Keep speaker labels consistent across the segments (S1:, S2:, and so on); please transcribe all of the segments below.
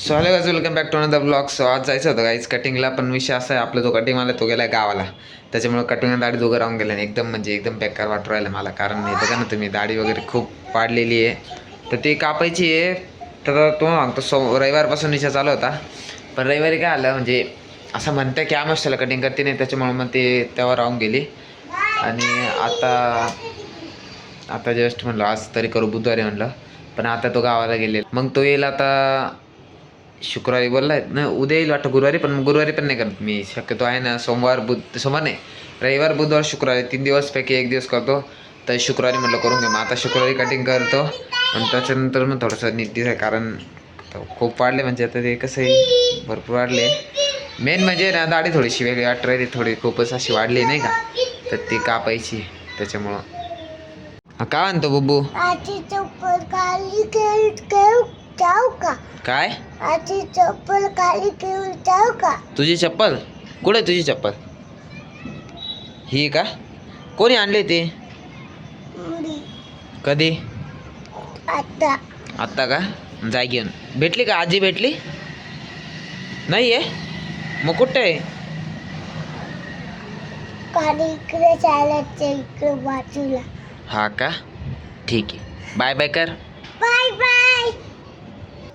S1: So hello guys, welcome back to another blog. So आज जायचं होतं गाईज कटिंगला, पण विषय असा आहे आपला जो कटिंग मला तो गेला गावाला. त्याच्यामुळे कटिंग दाढी दोघं राहून गेले एकदम म्हणजे एकदम बेकार वाटू राहिलं मला. कारण हे बघा ना तुम्ही, दाढी वगैरे खूप वाढलेली आहे. तर ती कापायची आहे. तर तो सांगतो रविवारपासून विषय चालू होता. पण रविवारी काय आलं म्हणजे असं म्हणतं की आमच्याला कटिंग करते नाही, त्याच्यामुळे मग ते तेव्हा राहून गेली. आणि आता जस्ट म्हणलं आज तरी करू, बुधवारी म्हणलं. पण आता तो गावाला गेलेला, मग तो येईल आता शुक्रवारी बोललाय ना, उद्या येईल वाटतं गुरुवारी. पण गुरुवारी पण नाही करत मी, शक्यतो आहे ना सोमवार नाही, रविवार बुधवार शुक्रवारी 3 दिवसपैकी 1 दिवस करतो. तर शुक्रवारी म्हटलं करून घे. मग आता शुक्रवारी कटिंग करतो आणि त्याच्यानंतर मग थोडंसं नीट दिसाय. कारण खूप वाढले म्हणजे आता ते कसं आहे, भरपूर वाढले. मेन म्हणजे ना दाढी थोडीशी वेगळी वाट राहिली, थोडी खूपच अशी वाढली नाही का, तर ती कापायची. त्याच्यामुळं काय म्हणतो बुब्बू? काय
S2: चप्पल खाली घेऊन जाऊ का?
S1: तुझी चप्पल कुठे? तुझी चप्पल ही का? कोणी आणली ती? कधी?
S2: आता
S1: आत्ता का? जाय घेऊन. भेटली का? आजी भेटली नाही आहे? मग कुठे आहे?
S2: खाली इकडे चालायचं, इकडे बाजूला.
S1: हा का? ठीक आहे, बाय बाय कर.
S2: Bye bye.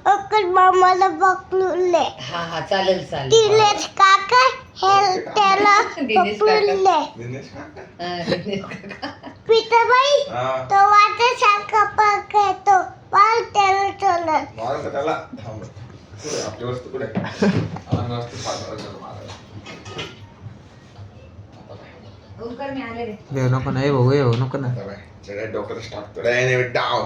S2: अक्कल मामाला बघले.
S3: हा हा चालेल चालेल.
S2: दिनेश काका हे त्याला बघले. पिताबाई तो वाटे सारखा पकडतो. वाल त्याला चलत.
S1: घेऊ नको नाही भाऊ, येऊ नको ना.
S4: डोक्याला स्टार्ट डाव